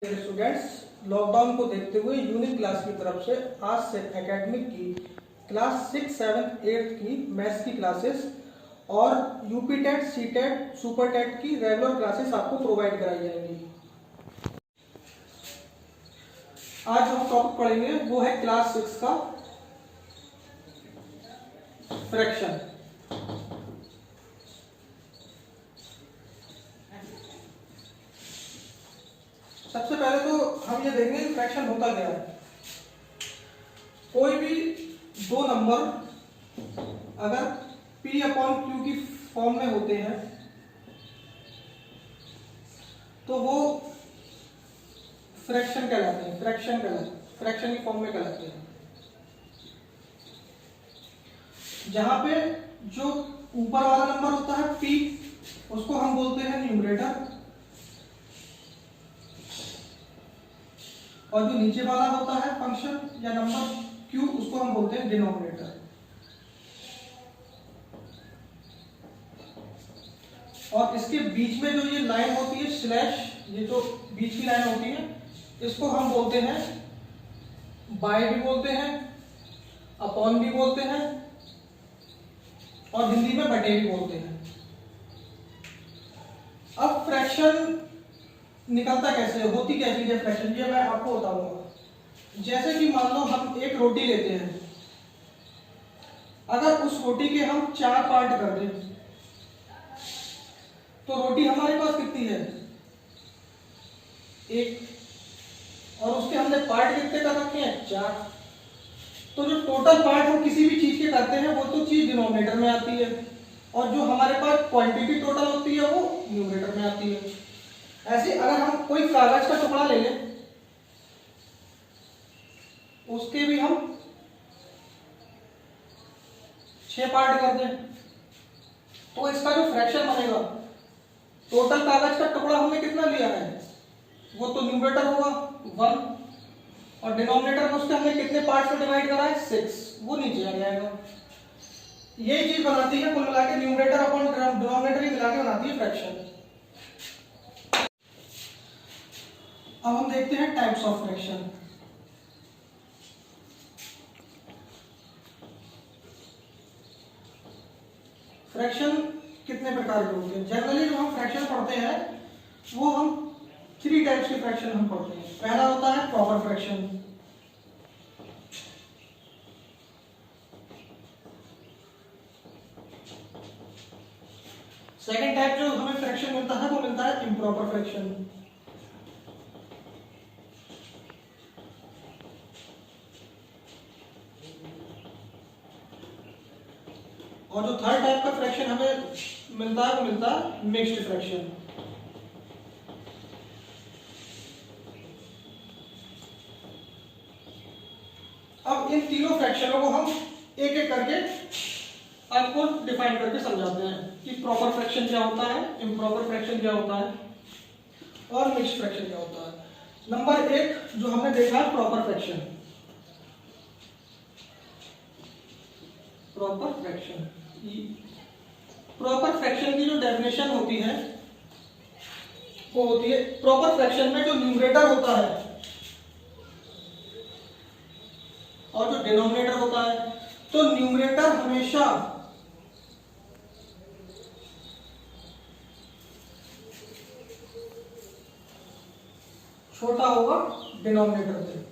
Students, lockdown को देखते हुए यूनिक क्लास की तरफ से आज से एकेडमिक की क्लास 6, 7, 8 की मैथ्स की क्लासेस और UP TET, C TET, super TET की रेगुलर क्लासेस आपको प्रोवाइड कराई जाएंगी। आज जो हम टॉपिक पढ़ेंगे वो है क्लास 6 का फ्रैक्शन। सबसे पहले तो हम ये देखेंगे फ्रैक्शन होता क्या है। कोई भी दो नंबर अगर p अपॉन क्यू की फॉर्म में होते हैं तो वो फ्रैक्शन कहलाते हैं। फ्रैक्शन की फॉर्म में कहलाते हैं। जहां पे जो ऊपर वाला नंबर होता है p, उसको हम बोलते हैं न्यूमरेटर, और जो नीचे वाला होता है फंक्शन या नंबर q, उसको हम बोलते हैं डिनोमिनेटर। और इसके बीच में जो ये लाइन होती है स्लैश, ये जो बीच की लाइन होती है, इसको हम बोलते हैं बाय भी बोलते हैं, अपॉन भी बोलते हैं, और हिंदी में बटे भी बोलते हैं। अब फ्रैक्शन निकलता कैसे है, होती क्या चीज है फ्रैक्शन, ये मैं आपको बताऊंगा। जैसे कि मान लो हम एक रोटी लेते हैं, अगर उस रोटी के हम 4 पार्ट कर दें तो रोटी हमारे पास कितनी है, 1, और उसके हमने पार्ट कितने कर रखे हैं, 4। तो जो टोटल पार्ट हम किसी भी चीज के करते हैं वो तो चीज डिनोमिनेटर में आती है, और जो हमारे पास क्वांटिटी टोटल होती है वो न्यूमरेटर में आती है। ऐसे अगर हम कोई कागज का टुकड़ा ले लें, उसके भी हम 6 पार्ट कर दें, तो इसका जो फ्रैक्शन बनेगा, टोटल कागज का टुकड़ा हमने कितना लिया है, वो तो न्यूमरेटर होगा 1, और डिनोमिनेटर में उसके हमने कितने पार्ट से डिवाइड करा है 6, वो नीचे आ जाएगा। यही चीज बनाती है कुल मिला के न्यूमरेटर अपॉन डिनोमिनेटर ही मिला के बनाती है फ्रैक्शन। अब हम देखते हैं टाइप्स ऑफ फ्रैक्शन। फ्रैक्शन कितने प्रकार के होते हैं। जनरली जो हम फ्रैक्शन पढ़ते हैं वो हम 3 टाइप्स के फ्रैक्शन हम पढ़ते हैं। पहला होता है प्रॉपर फ्रैक्शन, सेकेंड टाइप जो हमें फ्रैक्शन मिलता है वो मिलता है इम्प्रॉपर फ्रैक्शन, और जो थर्ड टाइप का फ्रैक्शन हमें मिलता है वो मिलता है मिक्स्ड फ्रैक्शन। अब इन तीनों फ्रैक्शनों को हम एक एक करके आपको डिफाइन करके समझाते हैं कि प्रॉपर फ्रैक्शन क्या होता है, इम्प्रॉपर फ्रैक्शन क्या होता है, और मिक्स्ड फ्रैक्शन क्या होता है। नंबर 1 जो हमने देखा है proper fraction. Proper fraction, proper fraction की जो डेफिनेशन होती है वो होती है, प्रॉपर फ्रैक्शन में जो न्यूमरेटर होता है और जो डिनोमिनेटर होता है, तो न्यूमरेटर हमेशा छोटा होगा डिनोमिनेटर से।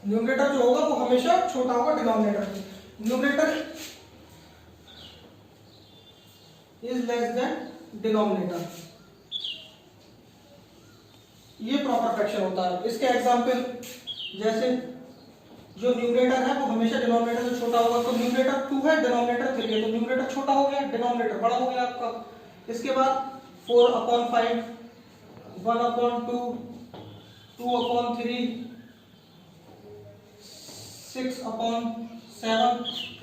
न्यूमरेटर जो होगा वो हमेशा छोटा होगा डिनोमिनेटर से। Numerator is less than denominator, ये प्रॉपर फ्रैक्शन होता है। इसके एग्जांपल जैसे जो न्यूमरेटर है वो हमेशा डिनोमिनेटर से छोटा होगा, तो न्यूमरेटर 2 है, डिनोमिनेटर 3 है, तो न्यूमरेटर छोटा हो गया, डिनोमिनेटर बड़ा हो गया आपका। इसके बाद 4/5, 1/2, 2/3, 6/7,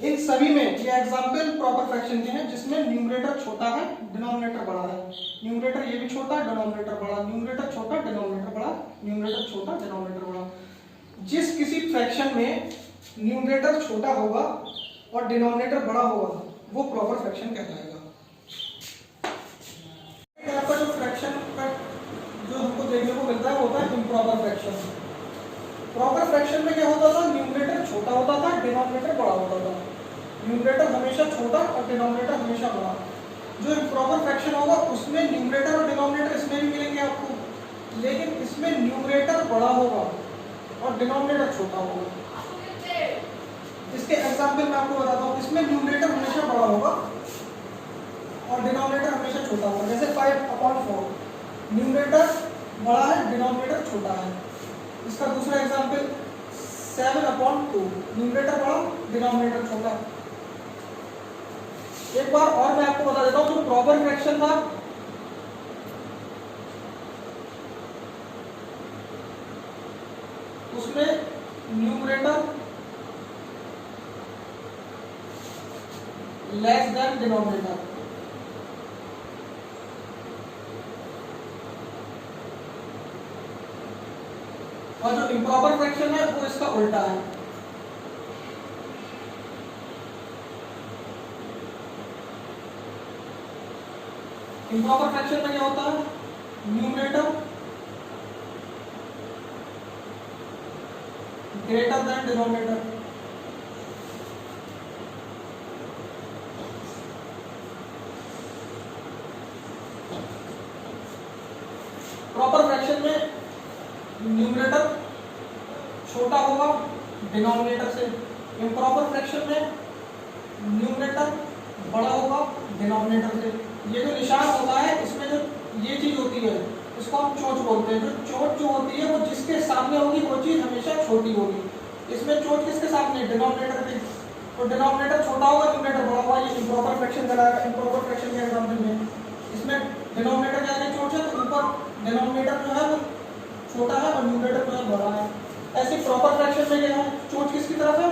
इन सभी में ये एग्जांपल प्रॉपर फ्रैक्शन के हैं जिसमें न्यूमरेटर छोटा है, डिनोमिनेटर बड़ा है। न्यूमरेटर ये भी छोटा, डिनोमिनेटर बड़ा, न्यूमरेटर छोटा, डिनोमिनेटर बड़ा, न्यूमरेटर छोटा, डिनोमिनेटर बड़ा। जिस किसी फ्रैक्शन में न्यूमरेटर छोटा होगा और डिनोमिनेटर बड़ा होगा वो प्रॉपर फ्रैक्शन कहलाएगा। Improper fraction. प्रॉपर फ्रैक्शन में क्या होता था, न्यूमरेटर छोटा होता था, डिनोमिनेटर बड़ा होता था। न्यूमरेटर हमेशा छोटा और डिनोमिनेटर हमेशा बड़ा। जो इम्प्रॉपर फ्रैक्शन होगा उसमें न्यूमरेटर और डिनोमिनेटर इसमें भी मिलेंगे आपको, लेकिन इसमें न्यूमरेटर बड़ा होगा और डिनोमिनेटर छोटा होगा। इसके एग्जांपल मैं आपको बताता हूँ। इसमें न्यूमरेटर हमेशा बड़ा होगा और डिनोमिनेटर हमेशा छोटा होगा। जैसे 5/4, न्यूमरेटर बड़ा है, डिनोमिनेटर छोटा है। इसका दूसरा एग्जांपल 7/2, न्यूमरेटर बड़ा, डिनोमिनेटर छोटा। एक बार और मैं आपको बता देता हूँ, जो प्रॉपर फ्रैक्शन था उसमें न्यूमरेटर लेस देन डिनोमिनेटर, और जो इम्प्रॉपर फ्रैक्शन है वो इसका उल्टा है। इम्प्रॉपर फ्रैक्शन में क्या होता है, numerator greater than denominator. Proper fraction में न्यूमरेटर छोटा होगा डिनोमिनेटर से। इम्प्रॉपर फ्रैक्शन में न्यूमरेटर बड़ा होगा डिनोमिनेटर से। ये जो निशान होता है इसमें जो ये चीज होती है इसको हम चोंच बोलते हैं। जो चोंच जो होती है वो जिसके सामने होगी वो चीज हमेशा छोटी होगी। इसमें चोंच किसके सामने, डिनोमिनेटर के। तो डिनोमिनेटर छोटा होगा, न्यूमरेटर बड़ा होगा। ये इम्प्रॉपर फ्रैक्शन कहलाएगा। इम्प्रॉपर फ्रैक्शन के एग्जांपल में इसमें डिनोमिनेटर के आगे चोंच है तो ऊपर डिनोमिनेटर जो है वो छोटा है और न्यूमरेटर जो है बड़ा है। ऐसे प्रॉपर फ्रैक्शन में क्या है, चोंच किसकी तरफ है,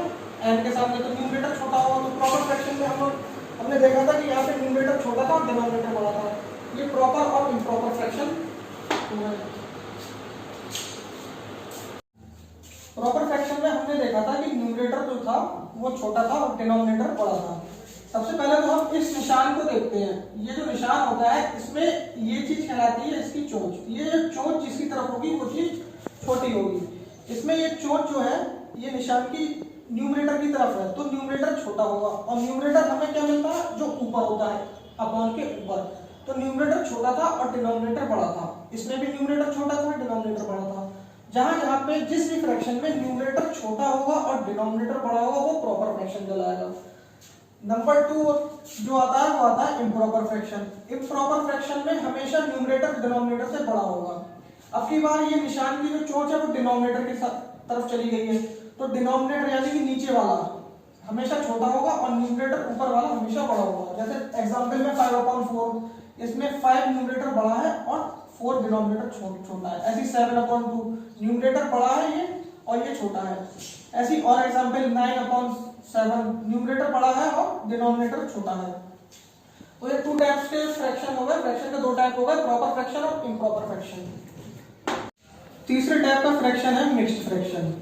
एन के सामने, तो न्यूमरेटर छोटा होगा। तो प्रॉपर फ्रैक्शन में हमने देखा था कि यहाँ पे न्यूमरेटर छोटा था और डिनोमिनेटर बड़ा था। ये प्रॉपर और इम्प्रॉपर फ्रैक्शन है। प्रॉपर फ्रैक्शन में हमने देखा था कि न्यूमरेटर जो था वो छोटा था और डिनोमिनेटर बड़ा था। सबसे पहले तो हम इस निशान को देखते हैं। ये जो निशान होता है इसमें ये चीज कहलाती है इसकी चोंच। ये जो चोंच जिसकी तरफ होगी वो चीज छोटी होगी। इसमें ये चोंच जो है ये निशान की न्यूमरेटर की तरफ है तो न्यूमरेटर छोटा होगा। और न्यूमरेटर हमें क्या मिलता है, जो ऊपर होता है अपॉन के ऊपर। तो न्यूमरेटर छोटा था और डिनोमिनेटर बड़ा था। इसमें भी न्यूमरेटर छोटा था, डिनोमिनेटर बड़ा था। जहां जहां पे जिस भी फ्रैक्शन में न्यूमरेटर छोटा होगा और डिनोमिनेटर बड़ा होगा वो प्रॉपर फ्रैक्शन कहलाएगा। नंबर 2 जो आता है वो आता है इम्प्रॉपर फ्रैक्शन। इम्प्रॉपर फ्रैक्शन में हमेशा न्यूमरेटर डिनोमिनेटर से बड़ा होगा। अब की बार ये निशान की जो चोंच है वो डिनोमिनेटर की तरफ चली गई है तो डिनोमिनेटर यानी कि नीचे वाला हमेशा छोटा होगा और न्यूमरेटर ऊपर वाला हमेशा बड़ा होगा। जैसे एग्जांपल में 5/4, इसमें 5 न्यूमरेटर बड़ा है और 4 डिनोमिनेटर छोटा है। ऐसी 7/2 न्यूमरेटर बड़ा है ये और ये छोटा है। ऐसी और एग्जांपल 9/7 न्यूमरेटर बड़ा है और डिनोमिनेटर छोटा है। तो ये 2 टाइप्स के फ्रैक्शन हो गए। फ्रैक्शन के 2 टाइप हो गए, प्रॉपर फ्रैक्शन और इम्प्रॉपर फ्रैक्शन। तीसरे टाइप का फ्रैक्शन है मिक्स्ड फ्रैक्शन।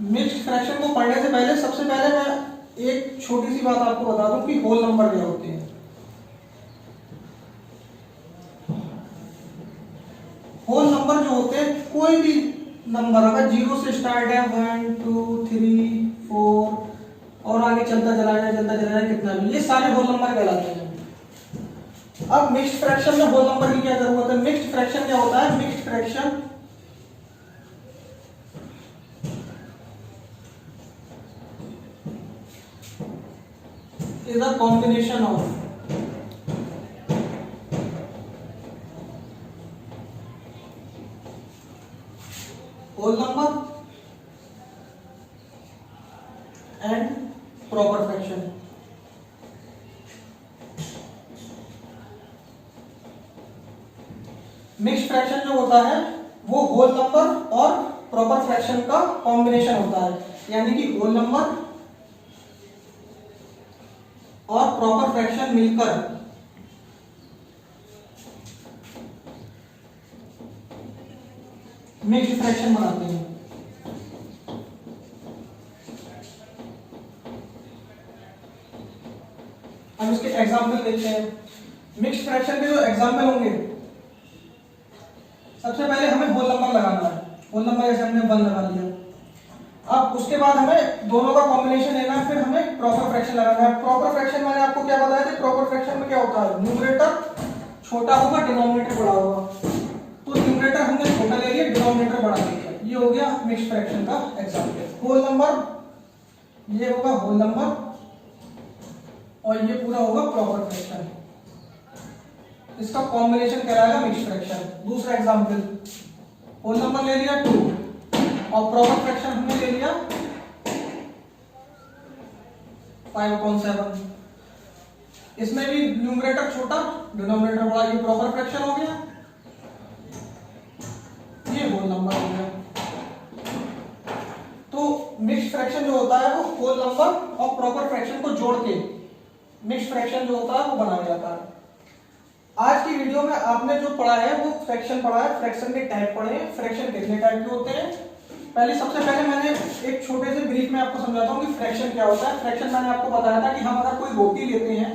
मिक्स्ड फ्रैक्शन को पढ़ने से पहले सबसे पहले मैं एक छोटी सी बात आपको बता दूं कि होल नंबर क्या होते हैं। होल नंबर जो होते हैं, कोई भी नंबर अगर 0 से स्टार्ट है 1 2 3 4 और आगे चलता चला जाए कितना भी, ये सारे होल नंबर कहलाते हैं। अब मिक्स्ड फ्रैक्शन में होल नंबर की क्या जरूरत है। मिक्स्ड फ्रैक्शन क्या होता है, mixed fraction is a combination of whole number and proper fraction। Mixed fraction जो होता है वो होल नंबर और प्रॉपर फ्रैक्शन का कॉम्बिनेशन होता है, यानी कि होल नंबर और प्रॉपर फ्रैक्शन मिलकर मिक्स्ड फ्रैक्शन बनाते हैं। हम इसके एग्जांपल देखते हैं। मिक्स्ड फ्रैक्शन के जो एग्जाम्पल होंगे, सबसे पहले हमें होल नंबर लगाना है। होल नंबर जैसे हमने 1 लगा लिया। अब उसके बाद हमें दोनों का कॉम्बिनेशन लेना है, फिर हमें प्रॉपर फ्रैक्शन लगाना है। प्रॉपर फ्रैक्शन मैंने आपको क्या बताया था, प्रॉपर फ्रैक्शन में क्या होता है, न्यूमरेटर छोटा होगा, डिनोमिनेटर बड़ा होगा। तो न्यूमरेटर हमने छोटा ले लिया, डिनोमिनेटर बड़ा ले लिया। ये हो गया मिक्स्ड फ्रैक्शन का एग्जाम्पल। होल नंबर, ये होगा होल नंबर और ये पूरा होगा प्रॉपर फ्रैक्शन। इसका कॉम्बिनेशन कहलाएगा मिक्स्ड फ्रैक्शन। दूसरा एग्जांपल, होल नंबर ले लिया 2 और प्रॉपर फ्रैक्शन हमने ले लिया 5/7। इसमें भी न्यूमरेटर छोटा, डिनोमिनेटर बड़ा, ये प्रॉपर फ्रैक्शन हो गया, ये होल नंबर हो गया। तो मिक्स्ड फ्रैक्शन जो होता है वो होल नंबर और प्रॉपर फ्रैक्शन को जोड़ के मिक्स्ड फ्रैक्शन जो होता है वो बनाया जाता है। आज की वीडियो में आपने जो पढ़ा है वो फ्रैक्शन पढ़ा है, फ्रैक्शन के टाइप पढ़े हैं। फ्रैक्शन कितने टाइप के होते हैं, सबसे पहले मैंने एक छोटे से ब्रीफ में आपको समझाता हूँ कि फ्रैक्शन क्या होता है। फ्रैक्शन मैंने आपको बताया था कि हम अगर कोई रोटी लेते हैं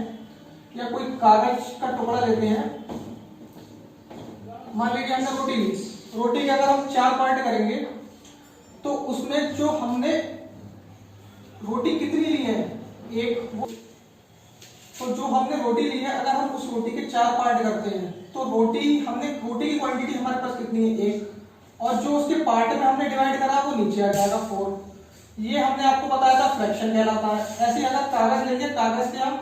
या कोई कागज का टुकड़ा लेते हैं, मान लीजिए हमने रोटी ली, रोटी के अगर हम 4 पार्ट करेंगे तो उसमें जो हमने रोटी कितनी ली है, एक, तो जो हमने रोटी ली है अगर हम उस रोटी के 4 पार्ट करते हैं तो रोटी की क्वांटिटी हमारे पास कितनी है, 1, और जो उसके पार्ट में हमने डिवाइड करा वो नीचे आ जाएगा 4। ये हमने आपको बताया था फ्रैक्शन कहलाता है। ऐसे अगर कागज लेंगे, कागज के हम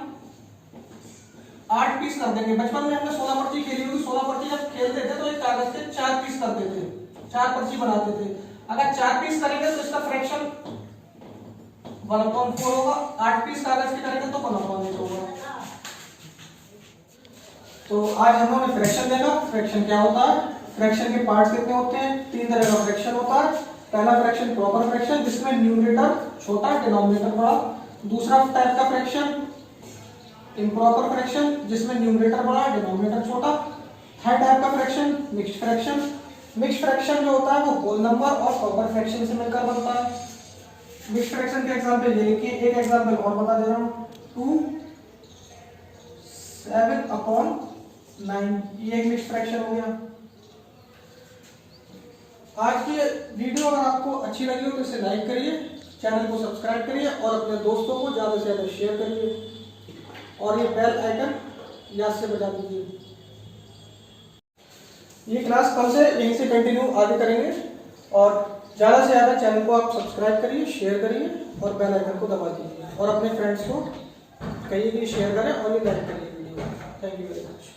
8 पीस कर देंगे। बचपन में हमने 16 पर्ची खेली होगी, 16 पर्ची जब खेलते थे तो एक कागज के 4 पीस करते थे, 4 पर्ची बनाते थे। अगर 4 पीस करेंगे तो इसका फ्रैक्शन 1/4 होगा, 8 पीस कागज के करेंगे तो 1/8 होगा। तो आज हम लोगों ने फ्रैक्शन देखा। फ्रैक्शन क्या होता है, फ्रैक्शन के पार्ट्स कितने होते हैं, 3 तरह का फ्रैक्शन होता है। पहला फ्रैक्शन प्रॉपर फ्रैक्शन जिसमें न्यूमरेटर छोटा, डिनोमिनेटर बड़ा। दूसरा टाइप का फ्रैक्शन इम्प्रॉपर फ्रैक्शन जिसमें न्यूमरेटर बड़ा, डिनोमिनेटर छोटा। थर्ड टाइप का fraction mixed fraction. Mixed fraction जो होता है वो होल नंबर और प्रॉपर फ्रैक्शन से मिलकर बनता है। मिक्स्ड फ्रैक्शन के एग्जांपल ये लिखिए, एक एग्जांपल और बता दे रहा हूं, 2 7/9, ये एक मिक्स्ड फ्रैक्शन हो गया। आज की वीडियो अगर आपको अच्छी लगी हो तो इसे लाइक करिए, चैनल को सब्सक्राइब करिए और अपने दोस्तों को ज्यादा से ज्यादा शेयर करिए और ये बेल आइकन याद से बजा दीजिए। ये क्लास कल से यहीं से कंटिन्यू आगे करेंगे और ज्यादा से ज्यादा चैनल को आप सब्सक्राइब करिए, शेयर करिए और बेल आइकन को दबा दीजिए और अपने फ्रेंड्स को कहिए कि शेयर करें और ये लाइक करिए video. Thank you very much.